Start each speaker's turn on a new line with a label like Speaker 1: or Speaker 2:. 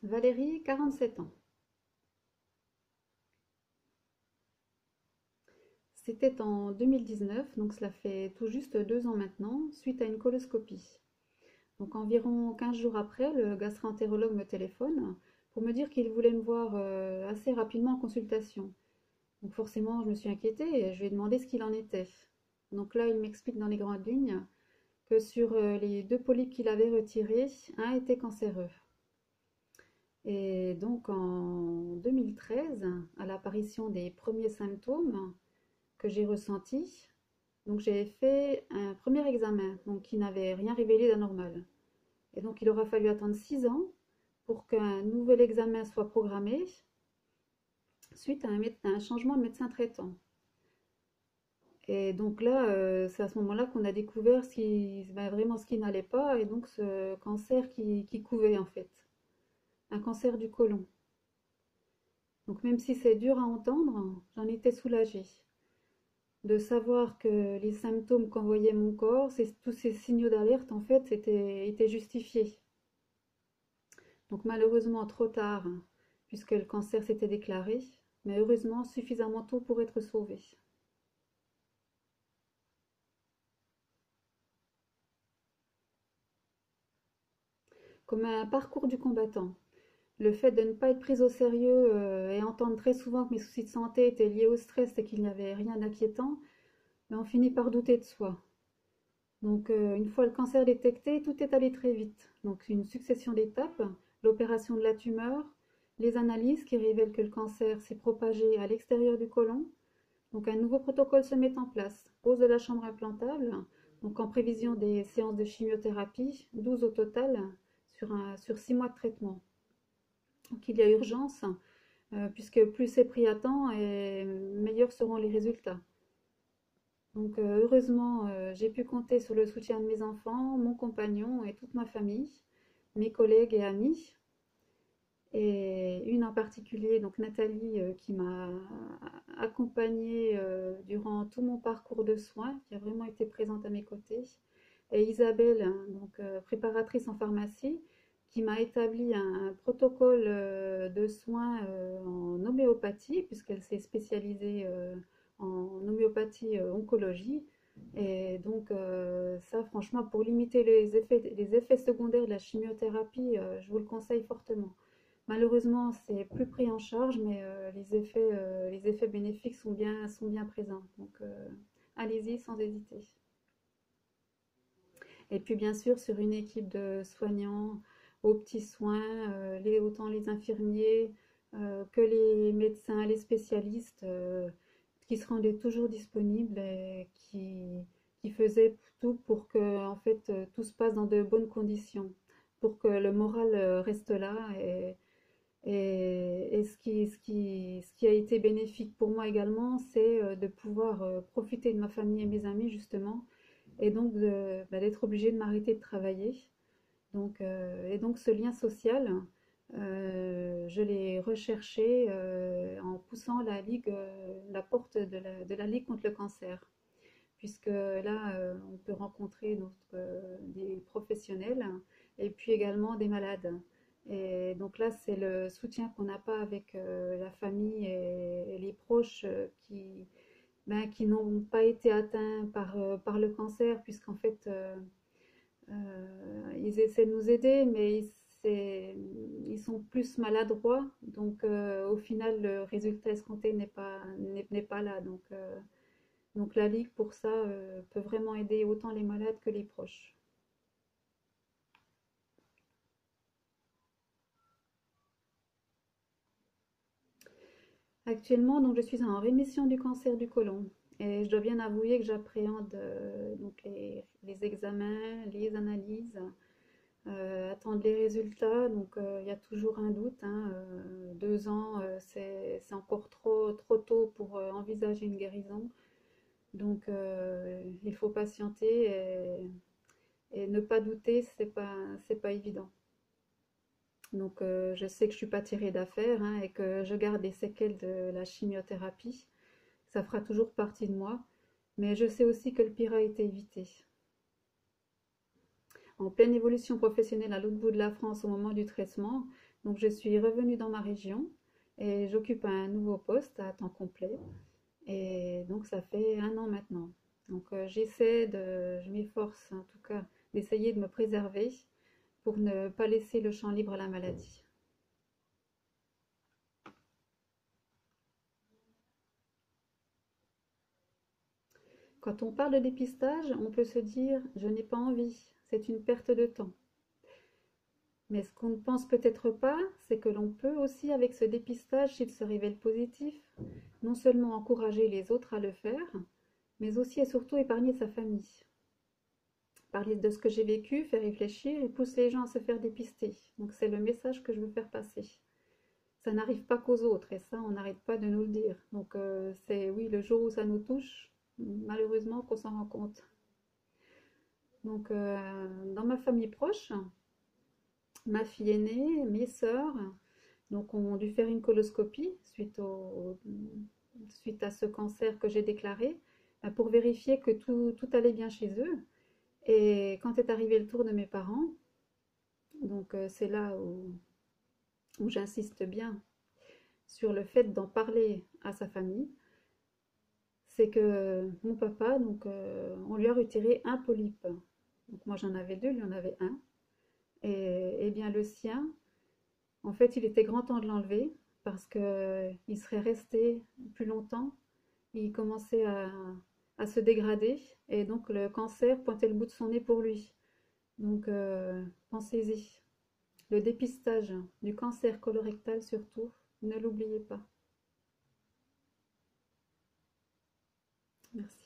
Speaker 1: Valérie, 47 ans. C'était en 2019, donc cela fait tout juste 2 ans maintenant, suite à une coloscopie. Donc environ 15 jours après, le gastro-entérologue me téléphone pour me dire qu'il voulait me voir assez rapidement en consultation. Donc forcément, je me suis inquiétée et je lui ai demandé ce qu'il en était. Donc là, il m'explique dans les grandes lignes que sur les 2 polypes qu'il avait retirés, un était cancéreux. Et donc en 2013, à l'apparition des premiers symptômes que j'ai ressentis, donc j'ai fait un premier examen donc, qui n'avait rien révélé d'anormal. Et donc il aura fallu attendre 6 ans pour qu'un nouvel examen soit programmé suite à un changement de médecin traitant. Et donc là, c'est à ce moment-là qu'on a découvert vraiment ce qui n'allait pas, et donc ce cancer qui couvait en fait, un cancer du côlon. Donc même si c'est dur à entendre, j'en étais soulagée de savoir que les symptômes qu'envoyait mon corps, tous ces signaux d'alerte en fait, étaient justifiés. Donc malheureusement trop tard, puisque le cancer s'était déclaré, mais heureusement suffisamment tôt pour être sauvé. Comme un parcours du combattant. Le fait de ne pas être prise au sérieux et entendre très souvent que mes soucis de santé étaient liés au stress et qu'il n'y avait rien d'inquiétant, mais on finit par douter de soi. Donc une fois le cancer détecté, tout est allé très vite. Donc une succession d'étapes, l'opération de la tumeur, les analyses qui révèlent que le cancer s'est propagé à l'extérieur du côlon. Donc un nouveau protocole se met en place. Pose de la chambre implantable, donc en prévision des séances de chimiothérapie, 12 au total, sur 6 mois de traitement. Donc il y a urgence, puisque plus c'est pris à temps, et meilleurs seront les résultats. Donc heureusement, j'ai pu compter sur le soutien de mes enfants, mon compagnon et toute ma famille, mes collègues et amis, et une en particulier, donc Nathalie, qui m'a accompagnée durant tout mon parcours de soins, qui a vraiment été présente à mes côtés, et Isabelle, hein, donc préparatrice en pharmacie, qui m'a établi un protocole de soins en homéopathie, puisqu'elle s'est spécialisée en homéopathie oncologie. Et donc ça, franchement, pour limiter les effets secondaires de la chimiothérapie, je vous le conseille fortement. Malheureusement, c'est plus pris en charge, mais les effets bénéfiques sont bien présents. Donc, allez-y sans hésiter. Et puis, bien sûr, sur une équipe de soignants aux petits soins, autant les infirmiers que les médecins, les spécialistes, qui se rendaient toujours disponibles et qui faisaient tout pour que, en fait, tout se passe dans de bonnes conditions, pour que le moral reste là et ce qui a été bénéfique pour moi également, c'est de pouvoir profiter de ma famille et mes amis justement, et donc d'être obligée de m'arrêter de travailler. Donc, et donc ce lien social, je l'ai recherché en poussant la porte de la Ligue contre le cancer, puisque là, on peut rencontrer des professionnels et puis également des malades. Et donc là, c'est le soutien qu'on n'a pas avec la famille et les proches qui n'ont pas été atteints par le cancer, puisqu'en fait, ils essaient de nous aider, mais ils sont plus maladroits. Donc au final, le résultat escompté n'est pas là. Donc la Ligue, pour ça, peut vraiment aider autant les malades que les proches. Actuellement, donc, je suis en rémission du cancer du côlon. Et je dois bien avouer que j'appréhende donc les examens, les analyses, attendre les résultats. Donc il y a toujours un doute, hein, 2 ans, c'est encore trop tôt pour envisager une guérison. Donc il faut patienter et ne pas douter, c'est pas évident. Donc je sais que je suis pas tirée d'affaire, hein, et que je garde les séquelles de la chimiothérapie. Ça fera toujours partie de moi, mais je sais aussi que le pire a été évité. En pleine évolution professionnelle à l'autre bout de la France au moment du traitement, Donc je suis revenue dans ma région et j'occupe un nouveau poste à temps complet. Et donc ça fait 1 an maintenant. Donc je m'efforce en tout cas d'essayer de me préserver pour ne pas laisser le champ libre à la maladie. Quand on parle de dépistage, on peut se dire je n'ai pas envie, c'est une perte de temps. Mais ce qu'on ne pense peut-être pas, c'est que l'on peut aussi, avec ce dépistage, s'il se révèle positif, non seulement encourager les autres à le faire, mais aussi et surtout épargner sa famille. Parler de ce que j'ai vécu, faire réfléchir et pousser les gens à se faire dépister. Donc c'est le message que je veux faire passer. Ça n'arrive pas qu'aux autres et ça, on n'arrête pas de nous le dire. Donc c'est oui, le jour où ça nous touche, malheureusement qu'on s'en rend compte. Donc dans ma famille proche, ma fille aînée, mes sœurs, donc ont dû faire une coloscopie suite à ce cancer que j'ai déclaré pour vérifier que tout allait bien chez eux. Et quand est arrivé le tour de mes parents, donc c'est là où j'insiste bien sur le fait d'en parler à sa famille, c'est que mon papa, donc on lui a retiré un polype. Donc moi j'en avais deux, lui en avait un. Et bien le sien, en fait il était grand temps de l'enlever parce qu'il serait resté plus longtemps. Il commençait à se dégrader et donc le cancer pointait le bout de son nez pour lui. Donc pensez-y. Le dépistage du cancer colorectal surtout, ne l'oubliez pas. Merci.